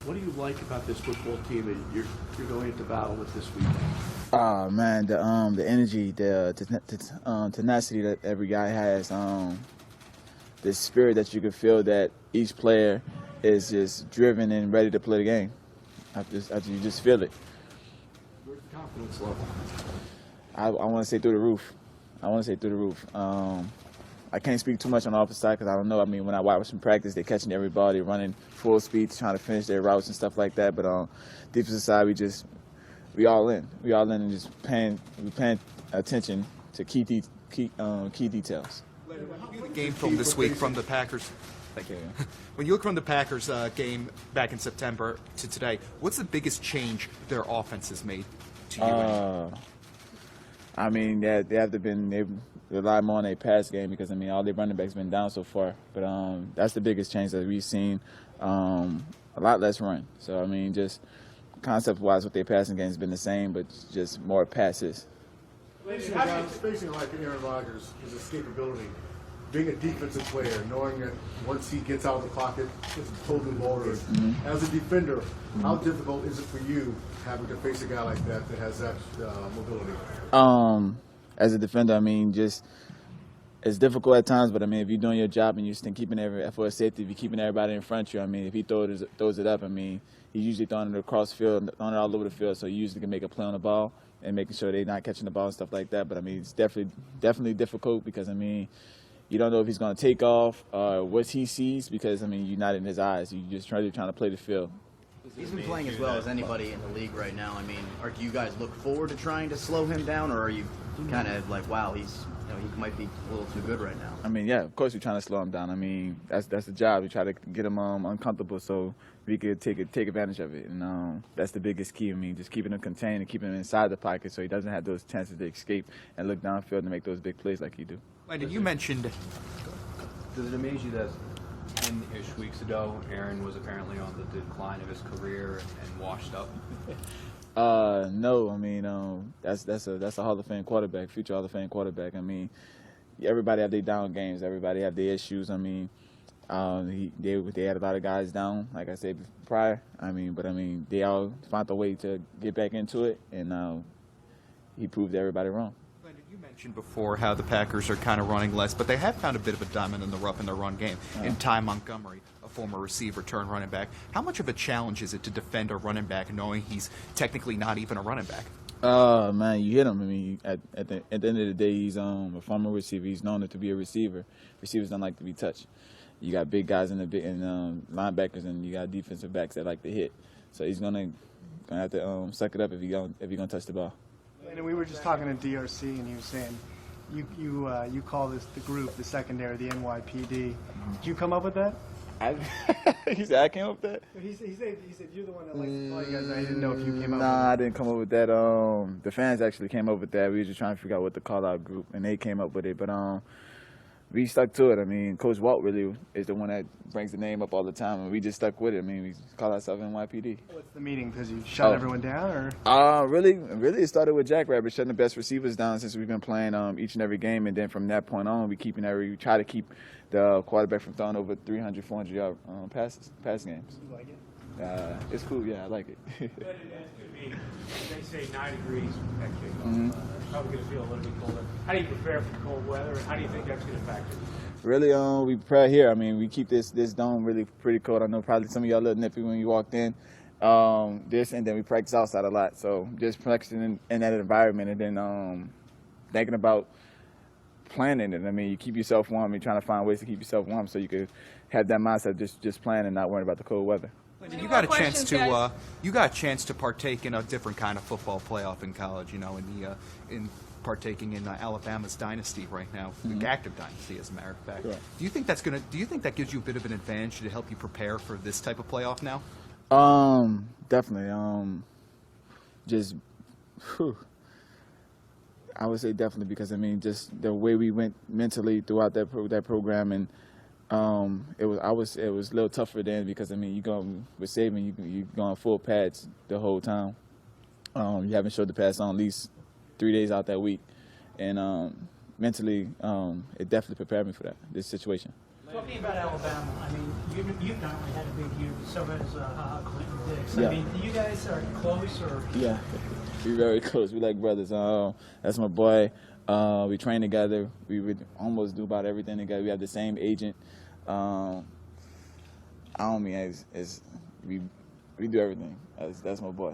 What do you like about this football team and you're going into battle with this weekend? Man, the energy, the tenacity that every guy has, the spirit that you can feel that each player is just driven and ready to play the game. You just feel it. Where's the confidence level? I want to say through the roof. I can't speak too much on the offensive side because I don't know. I mean, when I watch them practice, they're catching everybody, running full speed, trying to finish their routes and stuff like that. But on defensive side, we all in. We all in and just paying attention to key details. The game film this week from the Packers. Thank you. When you look from the Packers game back in September to today, what's the biggest change their offense has made to you? I mean, they rely more on their pass game because, I mean, all their running backs been down so far. But that's the biggest change that we've seen. A lot less run. So, I mean, just concept-wise with their passing game has been the same, but just more passes. Facing like Aaron Rodgers, his escapability, being a defensive player, knowing that once he gets out of the pocket, it's totally ballroom. Mm-hmm. As a defender, how difficult is it for you having to face a guy like that has that mobility? As a defender, I mean, just it's difficult at times, but I mean, if you're doing your job and you're just keeping for a safety, if you're keeping everybody in front of you, I mean, if he throws it up, I mean, he's usually throwing it across field, throwing it all over the field, so you usually can make a play on the ball and making sure they're not catching the ball and stuff like that. But I mean, it's definitely difficult because I mean, you don't know if he's going to take off, what he sees, because I mean, you're not in his eyes. You're just trying to play the field. He's been playing as well as anybody in the league right now. I mean, do you guys look forward to trying to slow him down, or are you kind of like, wow, he might be a little too good right now? I mean, yeah, of course we're trying to slow him down. I mean, that's the job. We try to get him uncomfortable so we could take advantage of it. And that's the biggest key. I mean, just keeping him contained and keeping him inside the pocket so he doesn't have those chances to escape and look downfield and make those big plays like he do. Landon, you mentioned. Does it amaze you that 10-ish weeks ago, Aaron was apparently on the decline of his career and washed up? No, I mean that's a Hall of Fame quarterback, future Hall of Fame quarterback. I mean, everybody have their down games, everybody have their issues. I mean, they had a lot of guys down, like I said prior. I mean, but I mean they all found a way to get back into it, and he proved everybody wrong. You mentioned before how the Packers are kind of running less, but they have found a bit of a diamond in the rough in their run game. In Ty Montgomery, a former receiver turned running back. How much of a challenge is it to defend a running back knowing he's technically not even a running back? Man, you hit him. I mean, at the end of the day, he's a former receiver. He's known to be a receiver. Receivers don't like to be touched. You got big guys in linebackers, and you got defensive backs that like to hit. So he's gonna have to suck it up if he's gonna touch the ball. And we were just talking to DRC, and he was saying, you call this the group, the secondary, the NYPD. Did you come up with that? He said I came up with that. He said you're the one that likes to call you guys. I didn't know if you came up with Nah, that. I didn't come up with that. The fans actually came up with that. We were just trying to figure out what to call our group, and they came up with it. But we stuck to it. I mean, Coach Walt really is the one that brings the name up all the time, and we just stuck with it. I mean, we call ourselves NYPD. What's the meaning? Because you shut everyone down, or? Really, it started with Jackrabbit shutting the best receivers down since we've been playing each and every game, and then from that point on, we try to keep the quarterback from throwing over 300, 400-yard pass games. You like it? It's cool. Yeah, I like it. But it's going to be, they say 9 degrees next week. It's probably going to feel a little bit colder. How do you prepare for cold weather, and how do you think that's going to factor? Really, we prepare here. I mean, we keep this dome really pretty cold. I know probably some of y'all a little nippy when you walked in. And then we practice outside a lot. So just practicing in that environment, and then thinking about planning it. I mean, you keep yourself warm. You're trying to find ways to keep yourself warm so you could have that mindset just plan and not worrying about the cold weather. You got a chance to partake in a different kind of football playoff in college. You know, in partaking in Alabama's dynasty right now, the active dynasty, as a matter of fact. Sure. Do you think that gives you a bit of an advantage to help you prepare for this type of playoff now? Definitely. I would say definitely because I mean just the way we went mentally throughout that program, and it was a little tougher then because I mean you going with Saban, you going full pads the whole time. You haven't showed the pass on at least 3 days out that week, and mentally it definitely prepared me for this situation. Talking about Alabama, I mean, you've not only had a big year, but so has Clinton. Alex. Yeah. I mean, you guys are close, or Yeah, we very close. We like brothers. That's my boy. We train together. We would almost do about everything together. We have the same agent. I don't mean we do everything. That's my boy.